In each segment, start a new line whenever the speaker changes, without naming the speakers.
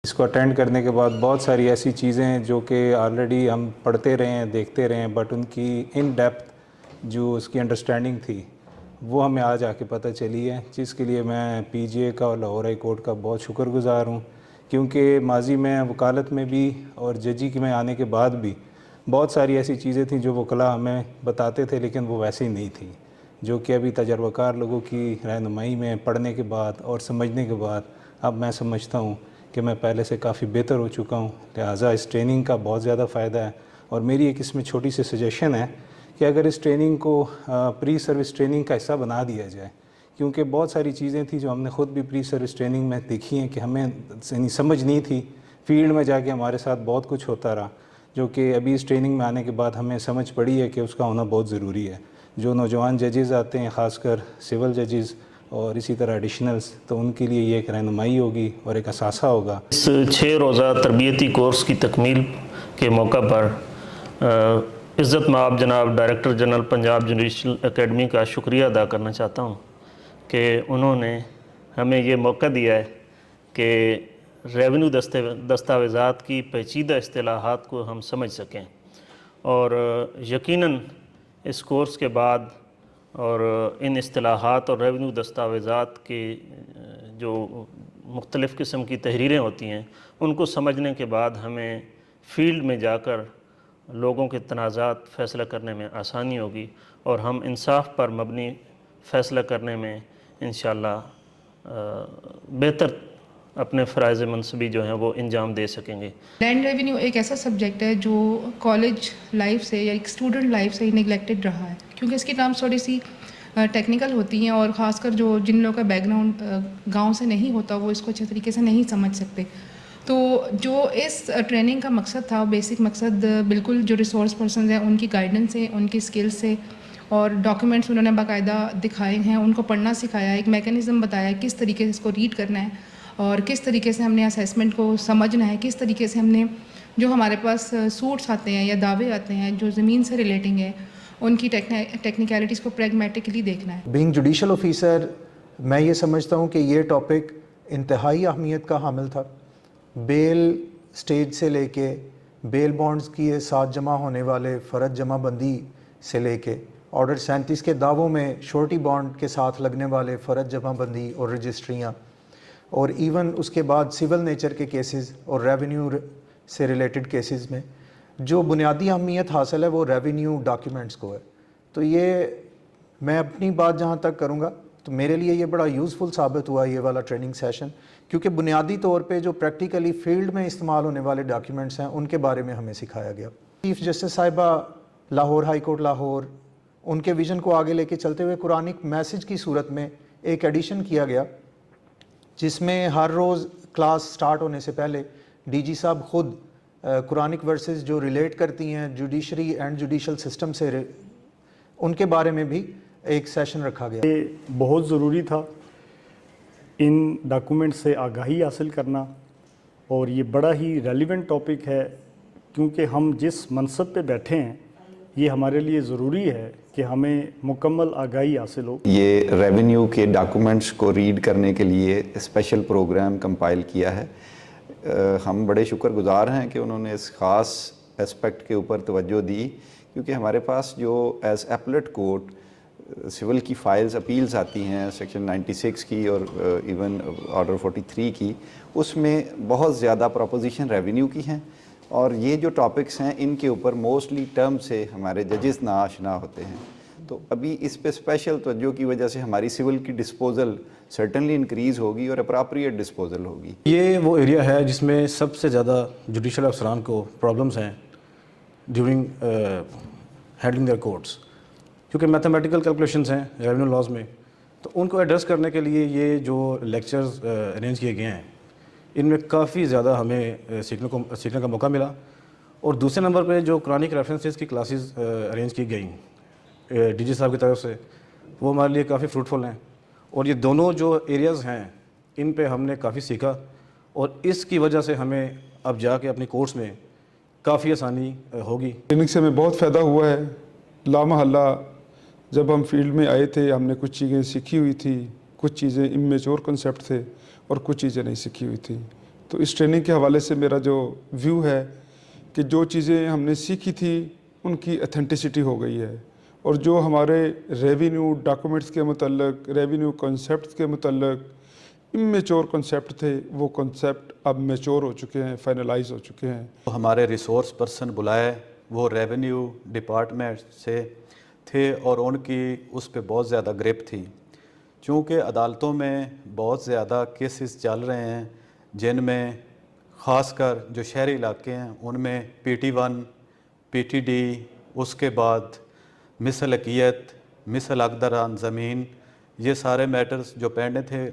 اس کو اٹینڈ کرنے کے بعد بہت ساری ایسی چیزیں ہیں جو کہ آلریڈی ہم پڑھتے رہے ہیں، دیکھتے رہے ہیں، بٹ ان کی ان ڈیپتھ جو اس کی انڈرسٹینڈنگ تھی وہ ہمیں آج آ کے پتہ چلی ہے، جس کے لیے میں پی جی اے کا اور لاہور ہائی کورٹ کا بہت شکر گزار ہوں، کیونکہ ماضی میں وکالت میں بھی اور ججی میں آنے کے بعد بھی بہت ساری ایسی چیزیں تھیں جو وکلاء ہمیں بتاتے تھے لیکن وہ ویسے ہی نہیں تھیں، جو کہ ابھی تجربہ کار لوگوں کی رہنمائی میں پڑھنے کے بعد اور سمجھنے کے بعد اب میں سمجھتا ہوں کہ میں پہلے سے کافی بہتر ہو چکا ہوں، لہٰذا اس ٹریننگ کا بہت زیادہ فائدہ ہے۔ اور میری ایک اس میں چھوٹی سی سجیشن ہے کہ اگر اس ٹریننگ کو پری سروس ٹریننگ کا حصہ بنا دیا جائے، کیونکہ بہت ساری چیزیں تھیں جو ہم نے خود بھی پری سروس ٹریننگ میں دیکھی ہیں کہ ہمیں سمجھ نہیں تھی، فیلڈ میں جا کے ہمارے ساتھ بہت کچھ ہوتا رہا، جو کہ ابھی اس ٹریننگ میں آنے کے بعد ہمیں سمجھ پڑی ہے کہ اس کا ہونا بہت ضروری ہے۔ جو نوجوان ججز آتے ہیں، خاص کر سول ججز اور اسی طرح ایڈیشنلز، تو ان کے لیے یہ ایک رہنمائی ہوگی اور ایک اثاثہ ہوگا۔
اس 6 روزہ تربیتی کورس کی تکمیل کے موقع پر عزت مآب جناب director general Punjab judicial academy کا شکریہ ادا کرنا چاہتا ہوں کہ انہوں نے ہمیں یہ موقع دیا ہے کہ ریونیو دستاویزات کی پیچیدہ اصطلاحات کو ہم سمجھ سکیں، اور یقیناً اس کورس کے بعد اور ان اصطلاحات اور ریونیو دستاویزات کے جو مختلف قسم کی تحریریں ہوتی ہیں ان کو سمجھنے کے بعد ہمیں فیلڈ میں جا کر لوگوں کے تنازعات فیصلہ کرنے میں آسانی ہوگی، اور ہم انصاف پر مبنی فیصلہ کرنے میں انشاءاللہ بہتر اپنے فرائض منصبی جو ہیں وہ انجام دے سکیں گے۔
لینڈ ریونیو ایک ایسا سبجیکٹ ہے جو کالج لائف سے یا ایک اسٹوڈنٹ لائف سے ہی نیگلیکٹڈ رہا ہے، کیونکہ اس کی ٹرمز تھوڑی سی ٹیکنیکل ہوتی ہیں، اور خاص کر جن لوگوں کا بیک گراؤنڈ گاؤں سے نہیں ہوتا وہ اس کو اچھے طریقے سے نہیں سمجھ سکتے۔ تو جو اس ٹریننگ کا مقصد تھا، بیسک مقصد بالکل جو ریسورس پرسنز ہیں ان کی گائیڈنس سے، ان کی اسکلس سے، اور ڈاکیومنٹس انہوں نے باقاعدہ دکھائے ہیں، ان کو پڑھنا سکھایا، ایک میکینزم بتایا کس طریقے سے اس کو ریڈ کرنا ہے اور کس طریقے سے ہم نے اسیسمنٹ کو سمجھنا ہے، کس طریقے سے ہم نے جو ہمارے پاس سوٹس آتے ہیں یا دعوے آتے ہیں جو زمین سے ریلیٹنگ ہے ان کی ٹیکنیکلٹیز کو پریگمیٹکلی دیکھنا ہے۔
بینگ جوڈیشل آفیسر، میں یہ سمجھتا ہوں کہ یہ ٹاپک انتہائی اہمیت کا حامل تھا۔ بیل سٹیج سے لے کے بیل بانڈز کی ساتھ جمع ہونے والے فرد جمع بندی سے لے کے آرڈر 37 کے دعووں میں شورٹی بانڈ کے ساتھ لگنے والے فرد جمع بندی اور رجسٹریاں، اور ایون اس کے بعد سول نیچر کے کیسز اور ریونیو سے ریلیٹڈ کیسز میں جو بنیادی اہمیت حاصل ہے وہ ریونیو ڈاکیومنٹس کو ہے۔ تو یہ میں اپنی بات جہاں تک کروں گا تو میرے لیے یہ بڑا یوزفل ثابت ہوا یہ والا ٹریننگ سیشن، کیونکہ بنیادی طور پہ جو پریکٹیکلی فیلڈ میں استعمال ہونے والے ڈاکیومنٹس ہیں ان کے بارے میں ہمیں سکھایا گیا۔ چیف جسٹس صاحبہ لاہور ہائی کورٹ لاہور، ان کے ویژن کو آگے لے کے چلتے ہوئے قرآنک میسج کی صورت میں ایک ایڈیشن کیا گیا، جس میں ہر روز کلاس سٹارٹ ہونے سے پہلے ڈی جی صاحب خود قرآنک ورسز جو ریلیٹ کرتی ہیں جوڈیشری اینڈ جوڈیشل سسٹم سے ان کے بارے میں بھی ایک سیشن رکھا گیا۔
یہ بہت ضروری تھا ان ڈاکومنٹ سے آگاہی حاصل کرنا، اور یہ بڑا ہی ریلیونٹ ٹاپک ہے کیونکہ ہم جس منصب پہ بیٹھے ہیں یہ ہمارے لیے ضروری ہے کہ ہمیں مکمل آگاہی حاصل ہو۔
یہ ریونیو کے ڈاکومنٹس کو ریڈ کرنے کے لیے اسپیشل پروگرام کمپائل کیا ہے۔ ہم بڑے شکر گزار ہیں کہ انہوں نے اس خاص اسپیکٹ کے اوپر توجہ دی، کیونکہ ہمارے پاس جو ایز ایپلیٹ کورٹ سول کی فائلز اپیلز آتی ہیں سیکشن 96 کی اور ایون آرڈر 43 کی، اس میں بہت زیادہ پروپوزیشن ریونیو کی ہیں، اور یہ جو ٹاپکس ہیں ان کے اوپر موسٹلی ٹرم سے ہمارے ججز ناآشنا ہوتے ہیں۔ تو ابھی اس پہ اسپیشل توجہ کی وجہ سے ہماری سول کی ڈسپوزل سرٹنلی انکریز ہوگی اور اپراپریٹ ڈسپوزل ہوگی۔
یہ وہ ایریا ہے جس میں سب سے زیادہ جوڈیشل افسران کو پرابلمس ہیں ڈیورنگ ہینڈلنگ دیئر کورٹس، کیونکہ میتھمیٹیکل کیلکولیشنز ہیں ریونیو لاز میں، تو ان کو ایڈریس کرنے کے لیے یہ جو لیکچرز ارینج کیے گئے ہیں ان میں کافی زیادہ ہمیں سیکھنے کا موقع ملا۔ اور دوسرے نمبر پہ جو قرآنک ریفرنسز کی کلاسز ارینج کی گئیں ڈی جی صاحب کی طرف سے، وہ ہمارے لیے کافی فروٹفل ہیں، اور یہ دونوں جو ایریاز ہیں ان پہ ہم نے کافی سیکھا، اور اس کی وجہ سے ہمیں اب جا کے اپنی کورس میں کافی آسانی ہوگی۔
ٹریننگ سے ہمیں بہت فائدہ ہوا ہے۔ لامحالہ جب ہم فیلڈ میں آئے تھے ہم نے کچھ چیزیں سیکھی ہوئی تھی، کچھ چیزیں امیچور کنسیپٹ تھے اور کچھ چیزیں نہیں سیکھی ہوئی تھی، تو اس ٹریننگ کے حوالے سے میرا جو ویو ہے کہ جو چیزیں ہم نے سیکھی تھی ان کی اتھینٹسٹی ہو گئی ہے، اور جو ہمارے ریونیو ڈاکومنٹس کے متعلق، ریونیو کنسیپٹس کے متعلق امیچور کنسیپٹ تھے، وہ کنسیپٹ اب میچور ہو چکے ہیں، فائنلائز ہو چکے ہیں۔
ہمارے ریسورس پرسن بلائے وہ ریونیو ڈپارٹمنٹ سے تھے اور ان کی اس پہ بہت زیادہ گرپ تھی، چونکہ عدالتوں میں بہت زیادہ کیسز چل رہے ہیں جن میں خاص کر جو شہری علاقے ہیں ان میں PT1 PTD، اس کے بعد ملکیت، مثل اقدران زمین، یہ سارے میٹرز جو پینڈنگ تھے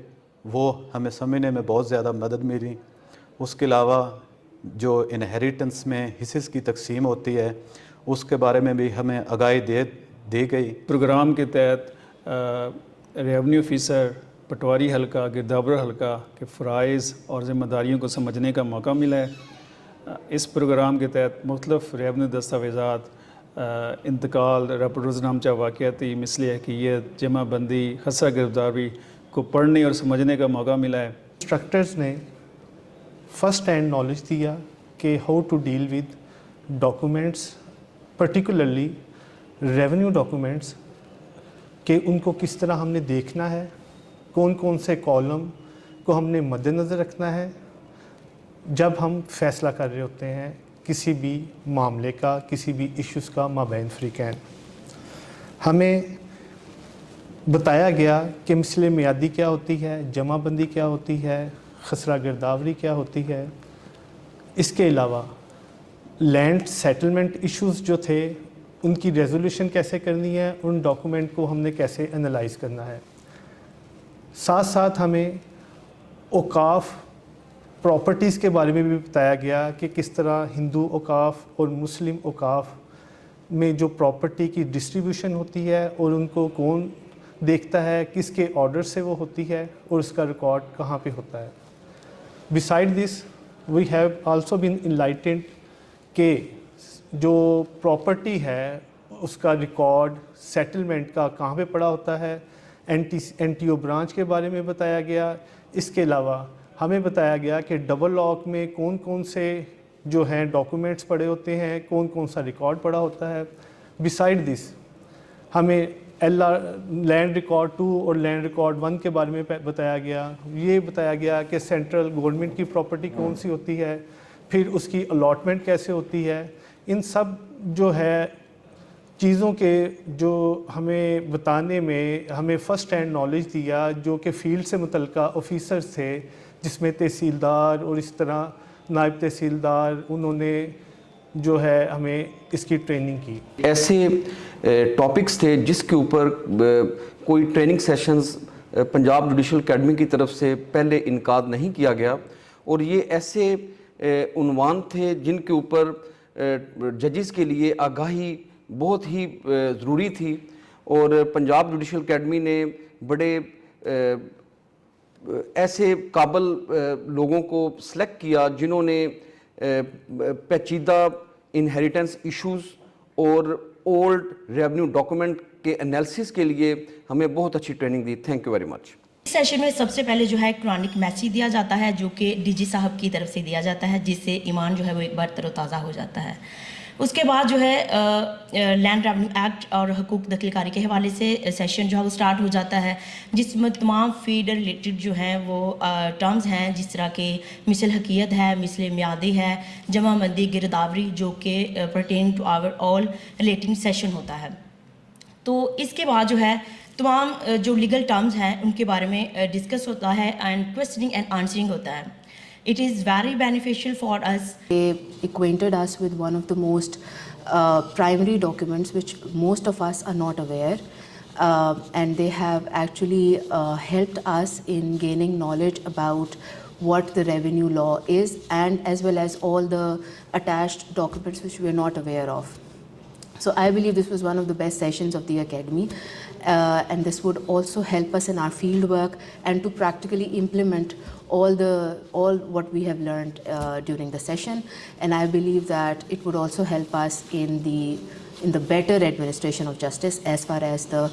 وہ ہمیں سمجھنے میں بہت زیادہ مدد ملی۔ اس کے علاوہ جو انہیریٹنس میں حصص کی تقسیم ہوتی ہے اس کے بارے میں بھی ہمیں آگاہی دی گئی۔
پروگرام کے تحت ریونیو آفیسر، پٹواری حلقہ، گردابر حلقہ کے فرائض اور ذمہ داریوں کو سمجھنے کا موقع ملا ہے۔ اس پروگرام کے تحت مختلف ریونیو دستاویزات، انتقال، رپٹ روزنامچہ واقعاتی، مثل حقیقت، جمع بندی، خسرہ گرفتاری کو پڑھنے اور سمجھنے کا موقع ملا ہے۔
انسٹرکٹرز نے فرسٹ ہینڈ نالج دیا کہ how to deal with documents, particularly revenue documents, کہ ان کو کس طرح ہم نے دیکھنا ہے، کون کون سے کالم کو ہم نے مد نظر رکھنا ہے جب ہم فیصلہ کر رہے ہوتے ہیں کسی بھی معاملے کا، کسی بھی ایشوز کا مابین فریقین۔ ہمیں بتایا گیا کہ مثل میادی کیا ہوتی ہے، جمع بندی کیا ہوتی ہے، خسرہ گرداوری کیا ہوتی ہے۔ اس کے علاوہ لینڈ سیٹلمنٹ ایشوز جو تھے ان کی ریزولوشن کیسے کرنی ہے، ان ڈاکومنٹ کو ہم نے کیسے انالائز کرنا ہے۔ ساتھ ساتھ ہمیں اوقاف پراپرٹیز کے بارے میں بھی بتایا گیا کہ کس طرح ہندو اوقاف اور مسلم اوقاف میں جو پراپرٹی کی ڈسٹریبیوشن ہوتی ہے اور ان کو کون دیکھتا ہے، کس کے آرڈر سے وہ ہوتی ہے اور اس کا ریکارڈ کہاں پہ ہوتا ہے۔ Beside this, we have also been enlightened کہ جو پراپرٹی ہے اس کا ریکارڈ سیٹلمنٹ کا کہاں پہ پڑا ہوتا ہے۔ NTO برانچ کے بارے میں بتایا گیا۔ اس کے علاوہ ہمیں بتایا گیا کہ ڈبل لاک میں کون کون سے جو ہیں ڈاکومنٹس پڑے ہوتے ہیں، کون کون سا ریکارڈ پڑا ہوتا ہے۔ Beside this ہمیں لینڈ ریکارڈ 2 اور لینڈ ریکارڈ 1 کے بارے میں بتایا گیا۔ یہ بتایا گیا کہ سینٹرل گورنمنٹ کی پراپرٹی کون سی ہوتی ہے، پھر اس کی الاٹمنٹ کیسے ہوتی ہے۔ ان سب جو ہے چیزوں کے جو ہمیں بتانے میں ہمیں فرسٹ ہینڈ نالج دیا، جو کہ فیلڈ سے متعلقہ آفیسرز تھے، جس میں تحصیلدار اور اس طرح نائب تحصیلدار، انہوں نے جو ہے ہمیں اس کی ٹریننگ کی۔
ایسے ٹاپکس تھے جس کے اوپر کوئی training sessions Punjab judicial academy کی طرف سے پہلے انعقاد نہیں کیا گیا، اور یہ ایسے عنوان تھے جن کے اوپر ججز کے لیے آگاہی بہت ہی ضروری تھی، اور پنجاب جوڈیشل اکیڈمی نے بڑے ایسے قابل لوگوں کو سلیکٹ کیا جنہوں نے پیچیدہ انہیریٹنس ایشوز اور اولڈ ریونیو ڈاکومنٹ کے انالیسس کے لیے ہمیں بہت اچھی ٹریننگ دی۔ Thank you very much.
اس سیشن میں سب سے پہلے جو ہے قرآنک میسیج دیا جاتا ہے، جو کہ DG صاحب کی طرف سے دیا جاتا ہے، جس سے ایمان جو ہے وہ ایک بار تر و تازہ ہو جاتا ہے۔ اس کے بعد جو ہے لینڈ ریونیو ایکٹ اور حقوق دخل کاری کے حوالے سے سیشن جو ہے وہ سٹارٹ ہو جاتا ہے، جس میں تمام فیلڈ ریلیٹڈ جو ہیں وہ ٹرمز ہیں، جس طرح کہ مثل حقیقت ہے، مثل میادی ہے، جمع بندی، گرداوری، جو کہ pertain to our all relating session ہوتا ہے۔ تو اس کے بعد جو ہے تمام جو لیگل ٹرمز ہیں ان کے بارے میں ڈسکس ہوتا ہے اینڈ کوسچننگ اینڈ آنسرنگ ہوتا ہے۔ It is very beneficial for us.
They acquainted us with one of the most primary documents which most of us are not aware, and they have actually helped us in gaining knowledge about what the revenue law is, and as well as all the attached documents which we are not aware of. So I believe this was one of the best sessions of the academy, and this would also help us in our field work and to practically implement all what we have learned during the session. And I believe that it would also help us in the better administration of justice as far as the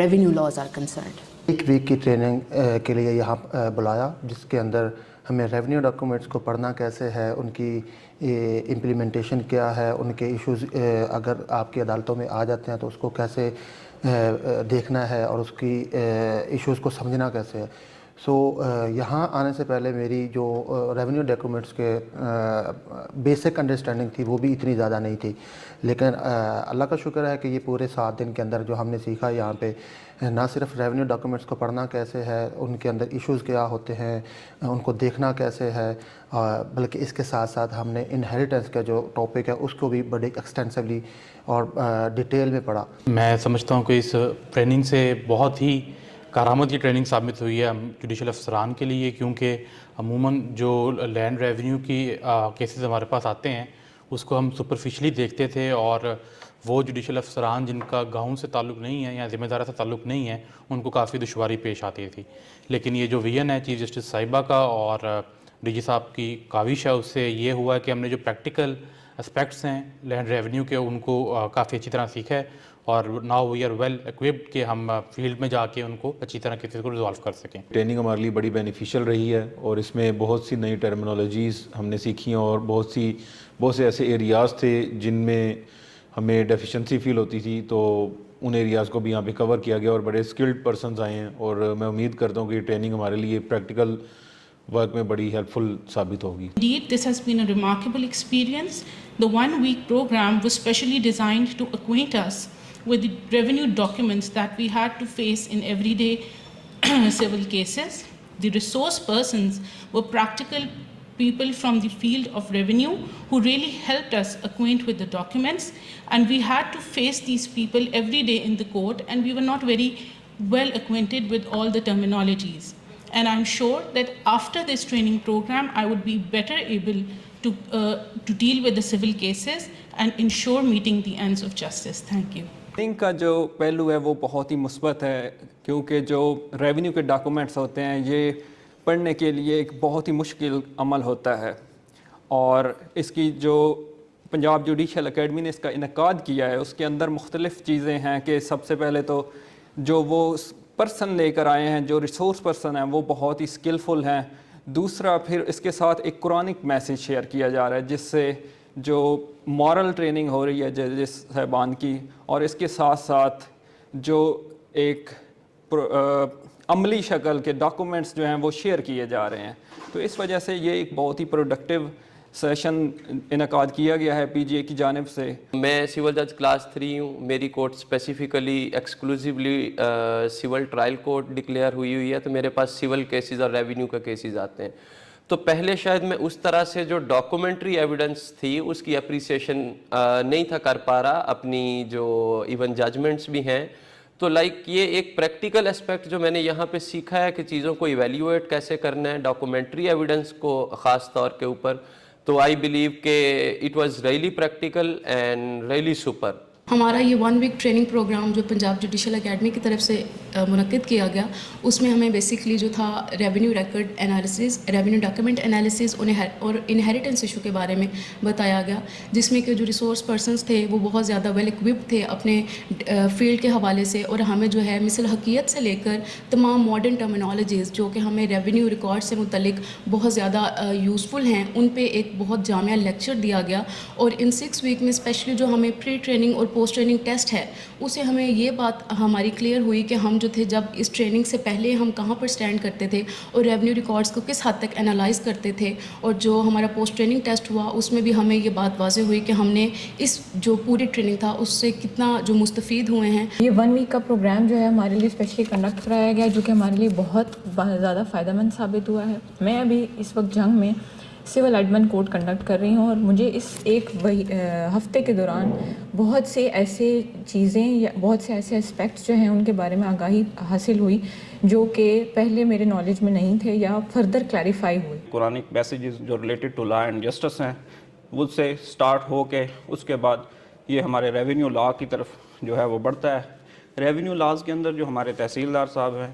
revenue laws are concerned.
ایک week کی training کے لیے یہاں بلایا، جس کے اندر ہمیں revenue documents کو پڑھنا کیسے ہے، ان کی امپلیمنٹیشن کیا ہے، ان کے ایشوز اگر آپ کی عدالتوں میں آ جاتے ہیں تو اس کو کیسے دیکھنا ہے اور اس کی ایشوز کو سمجھنا کیسے ہے. سو یہاں آنے سے پہلے میری جو ریونیو ڈاکومنٹس کے بیسک انڈرسٹینڈنگ تھی وہ بھی اتنی زیادہ نہیں تھی، لیکن اللہ کا شکر ہے کہ یہ پورے 7 دن کے اندر جو ہم نے سیکھا یہاں پہ، نہ صرف ریونیو ڈاکومنٹس کو پڑھنا کیسے ہے، ان کے اندر ایشوز کیا ہوتے ہیں، ان کو دیکھنا کیسے ہے، بلکہ اس کے ساتھ ساتھ ہم نے انہیریٹنس کا جو ٹاپک ہے اس کو بھی بڑے ایکسٹینسولی اور ڈیٹیل میں پڑھا.
میں سمجھتا ہوں کہ اس ٹریننگ سے بہت ہی کارآمد کی ٹریننگ ثابت ہوئی ہے جوڈیشل افسران کے لیے، کیونکہ عموماً جو لینڈ ریونیو کی کیسز ہمارے پاس آتے ہیں اس کو ہم سپرفیشلی دیکھتے تھے، اور وہ جوڈیشل افسران جن کا گاؤں سے تعلق نہیں ہے یا ذمہ دارہ سے تعلق نہیں ہے ان کو کافی دشواری پیش آتی تھی. لیکن یہ جو ویژن ہے چیف جسٹس صاحبہ کا اور ڈی جی صاحب کی کاوش ہے، اس سے یہ ہوا ہے کہ ہم نے جو پریکٹیکل اسپیکٹس ہیں لینڈ ریونیو کے ان کو کافی اچھی طرح سیکھا ہے، اور now we are well equipped کہ ہم فیلڈ میں جا کے ان کو اچھی طرح کیسز کو ریزالو کر سکیں.
ٹریننگ ہمارے لیے بڑی بینیفیشیل رہی ہے، اور اس میں بہت سی نئی ٹرمینالوجیز ہم نے سیکھی ہیں، اور بہت سے ایسے ایریاز تھے جن میں ہمیں ڈیفیشنسی فیل ہوتی تھی، تو ان ایریاز کو بھی یہاں پہ کور کیا گیا اور بڑے اسکلڈ پرسنز آئے ہیں، اور میں امید کرتا ہوں کہ یہ ٹریننگ ہمارے لیے پریکٹیکل ورک میں بڑی ہیلپ فل ثابت ہوگی.
Indeed, this has been a remarkable experience. The 1-week program was specially designed to acquaint us with the revenue documents that we had to face in everyday civil cases. The resource persons were practical people from the field of revenue who really helped us acquaint with the documents, and we had to face these people every day in the court, and we were not very well acquainted with all the terminologies. And I'm sure that after this training program, I would be better able to deal with the civil cases and ensure meeting the ends of justice. Thank you.
Training کا جو پہلو ہے وہ بہت ہی مثبت ہے، کیونکہ جو ریونیو کے ڈاکومنٹس ہوتے ہیں یہ پڑھنے کے لیے ایک بہت ہی مشکل عمل ہوتا ہے، اور اس کی جو پنجاب جوڈیشل اکیڈمی نے اس کا انعقاد کیا ہے اس کے اندر مختلف چیزیں ہیں کہ سب سے پہلے تو جو وہ پرسن لے کر آئے ہیں، جو ریسورس پرسن ہیں وہ بہت ہی اسکلفل ہیں. دوسرا پھر اس کے ساتھ ایک قرآنک میسیج شیئر کیا جا رہا ہے جس سے جو مورل ٹریننگ ہو رہی ہے ججز صاحبان کی، اور اس کے ساتھ ساتھ جو ایک عملی شکل کے ڈاکومنٹس جو ہیں وہ شیئر کیے جا رہے ہیں. تو اس وجہ سے یہ ایک بہت ہی پروڈکٹیو سیشن انعقاد کیا گیا ہے پی جی اے کی جانب سے.
میں سول جج کلاس 3 ہوں. میری court specifically exclusively civil trial court declare ہوئی ہے، تو میرے پاس سول کیسز اور ریونیو کا کیسز آتے ہیں. تو پہلے شاید میں اس طرح سے جو ڈاکومنٹری ایویڈنس تھی اس کی اپریسیشن نہیں تھا کر پا رہا، اپنی جو ایون ججمنٹس بھی ہیں. تو یہ ایک پریکٹیکل اسپیکٹ جو میں نے یہاں پہ سیکھا ہے کہ چیزوں کو ایویلیویٹ کیسے کرنا ہے ڈاکومنٹری ایویڈنس کو خاص طور کے اوپر. تو آئی بلیو کہ it was really practical and really super.
ہمارا یہ 1 ویک ٹریننگ پروگرام جو پنجاب جوڈیشل اکیڈمی کی طرف سے منعقد کیا گیا، اس میں ہمیں بیسکلی جو تھا revenue record analysis, revenue document analysis اور انہیریٹنس ایشو کے بارے میں بتایا گیا، جس میں کہ جو ریسورس پرسنس تھے وہ بہت زیادہ ویل اکوپڈ تھے اپنے فیلڈ کے حوالے سے، اور ہمیں جو ہے مثل حقیقت سے لے کر تمام ماڈرن ٹرمینالوجیز جو کہ ہمیں ریونیو ریکارڈ سے متعلق بہت زیادہ یوزفل ہیں ان پہ ایک بہت جامع لیکچر دیا گیا. اور ان 6 ویک میں اسپیشلی جو ہمیں پری ٹریننگ اور پوسٹ ٹریننگ ٹیسٹ ہے اسے ہمیں یہ بات ہماری کلیئر ہوئی کہ ہم جو تھے جب اس ٹریننگ سے پہلے ہم کہاں پر سٹینڈ کرتے تھے اور ریونیو ریکارڈز کو کس حد تک انالائز کرتے تھے، اور جو ہمارا پوسٹ ٹریننگ ٹیسٹ ہوا اس میں بھی ہمیں یہ بات واضح ہوئی کہ ہم نے اس جو پوری ٹریننگ تھا اس سے کتنا جو مستفید ہوئے ہیں.
یہ 1 ویک کا پروگرام جو ہے ہمارے لیے اسپیشلی کنڈکٹ کرایا گیا جو کہ ہمارے لیے بہت زیادہ فائدہ مند ثابت ہوا ہے. میں ابھی اس وقت جنگ میں سول ایڈمن کورٹ کنڈکٹ کر رہی ہوں، اور مجھے اس ایک ہفتے کے دوران بہت سے ایسے چیزیں یا بہت سے ایسے اسپیکٹس جو ہیں ان کے بارے میں آگاہی حاصل ہوئی جو کہ پہلے میرے نالج میں نہیں تھے یا فردر کلیریفائی ہوئی.
قرآنک میسیجز جو related to law and justice ہیں وہ سے سٹارٹ ہو کے اس کے بعد یہ ہمارے ریونیو لا کی طرف جو ہے وہ بڑھتا ہے. ریونیو لاز کے اندر جو ہمارے تحصیلدار صاحب ہیں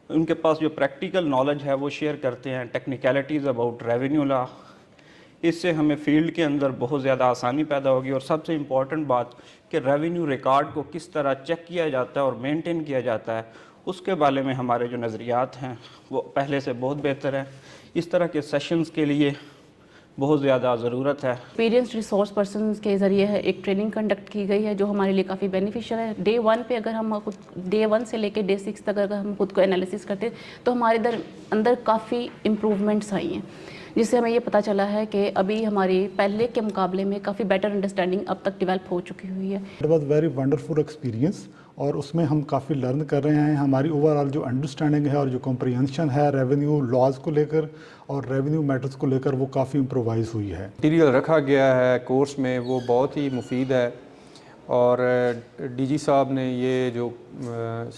ان کے پاس جو پریکٹیکل نالج ہے وہ شیئر کرتے ہیں ٹیکنیکلٹیز اباؤٹ ریونیو لا. اس سے ہمیں فیلڈ کے اندر بہت زیادہ آسانی پیدا ہوگی، اور سب سے امپورٹنٹ بات کہ ریونیو ریکارڈ کو کس طرح چیک کیا جاتا ہے اور مینٹین کیا جاتا ہے اس کے بارے میں ہمارے جو نظریات ہیں وہ پہلے سے بہت بہتر ہیں. اس طرح کے سیشنز کے لیے بہت زیادہ ضرورت ہے.
ایکسپیرینس ریسورس پرسنز کے ذریعے ہے ایک ٹریننگ کنڈکٹ کی گئی ہے جو ہمارے لیے کافی بینیفیشیل ہے. ڈے 1 پہ اگر ہم خود ڈے 1 سے لے کے ڈے 6 تک اگر ہم خود کو انالیسس کرتے تو ہمارے اندر کافی امپروومنٹس آئی ہیں, جس سے ہمیں یہ پتہ چلا ہے کہ ابھی ہماری پہلے کے مقابلے میں کافی بیٹر انڈرسٹینڈنگ اب تک ڈیولپ ہو چکی ہوئی ہے.
It was very wonderful experience, اور اس میں ہم کافی لرن کر رہے ہیں. ہماری اوور آل جو انڈرسٹینڈنگ ہے اور جو کمپریہنشن ہے ریونیو لاز کو لے کر اور ریونیو میٹرز کو لے کر وہ کافی امپرووائز ہوئی ہے.
مٹیریل رکھا گیا ہے کورس میں وہ بہت ہی مفید ہے, اور ڈی جی صاحب نے یہ جو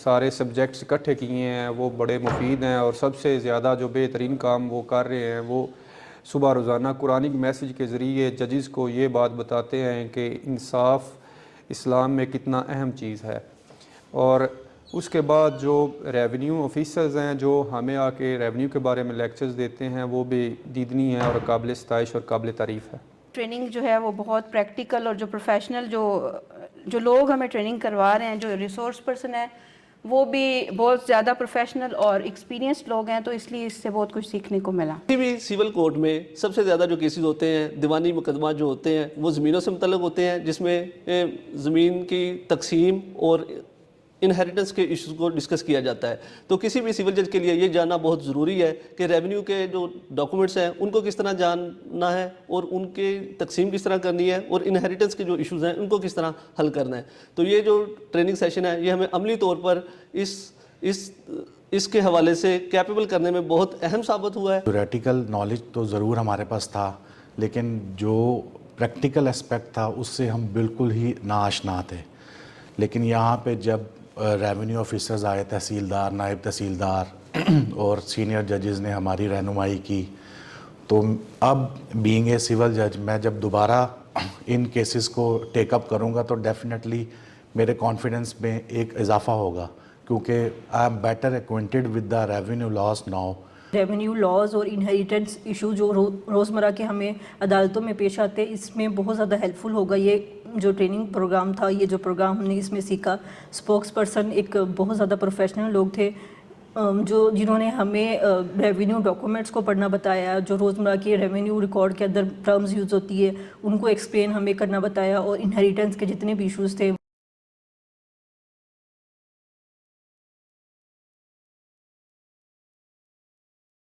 سارے سبجیکٹس اکٹھے کیے ہیں وہ بڑے مفید ہیں, اور سب سے زیادہ جو بہترین کام وہ کر رہے ہیں وہ صبح روزانہ قرآنک میسج کے ذریعے ججز کو یہ بات بتاتے ہیں کہ انصاف اسلام میں کتنا اہم چیز ہے. اور اس کے بعد جو ریونیو آفیسرز ہیں جو ہمیں آ کے ریونیو کے بارے میں لیکچرز دیتے ہیں وہ بھی دیدنی ہے اور قابل ستائش اور قابل تعریف ہے.
ٹریننگ جو ہے وہ بہت پریکٹیکل, اور جو پروفیشنل جو لوگ ہمیں ٹریننگ کروا رہے ہیں, جو ریسورس پرسن ہیں وہ بھی بہت زیادہ پروفیشنل اور ایکسپیرینسڈ لوگ ہیں, تو اس لیے اس سے بہت کچھ سیکھنے کو ملا.
کسی بھی سول کورٹ میں سب سے زیادہ جو کیسز ہوتے ہیں دیوانی مقدمات جو ہوتے ہیں وہ زمینوں سے متعلق ہوتے ہیں, جس میں زمین کی تقسیم اور انہیریٹنس کے ایشوز کو ڈسکس کیا جاتا ہے. تو کسی بھی سول جج کے لیے یہ جاننا بہت ضروری ہے کہ ریونیو کے جو ڈاکومنٹس ہیں ان کو کس طرح جاننا ہے اور ان کی تقسیم کس طرح کرنی ہے, اور انہیریٹنس کے جو ایشوز ہیں ان کو کس طرح حل کرنا ہے. تو یہ جو ٹریننگ سیشن ہے یہ ہمیں عملی طور پر اس کے حوالے سے کیپیبل کرنے میں بہت اہم ثابت ہوا ہے.
تھیوریٹیکل نالج تو ضرور ہمارے پاس تھا, لیکن جو پریکٹیکل اسپیکٹ تھا اس سے ہم بالکل ہی ناآشنا تھے. لیکن یہاں پہ جب ریونیو آفیسرز آئے, تحصیلدار, نائب تحصیلدار اور سینئر ججز نے ہماری رہنمائی کی, تو اب بینگ اے سول جج میں جب دوبارہ ان کیسز کو ٹیک اپ کروں گا تو ڈیفینیٹلی میرے کانفیڈنس میں ایک اضافہ ہوگا, کیونکہ I am better acquainted with the revenue laws now.
Revenue laws اور انہیریٹنس ایشو جو روزمرہ کے ہمیں عدالتوں میں پیش آتے ہیں, اس میں بہت زیادہ ہیلپ فل ہوگا یہ جو ٹریننگ پروگرام تھا. یہ جو پروگرام ہم نے اس میں سیکھا, اسپوکس پرسن ایک بہت زیادہ پروفیشنل لوگ تھے جنہوں نے ہمیں ریونیو ڈاکومنٹس کو پڑھنا بتایا, جو روزمرہ کے ریونیو ریکارڈ کے اندر ٹرمز یوز ہوتی ہے ان کو ایکسپلین ہمیں کرنا بتایا, اور انہیریٹنس کے جتنے بھی ایشوز تھے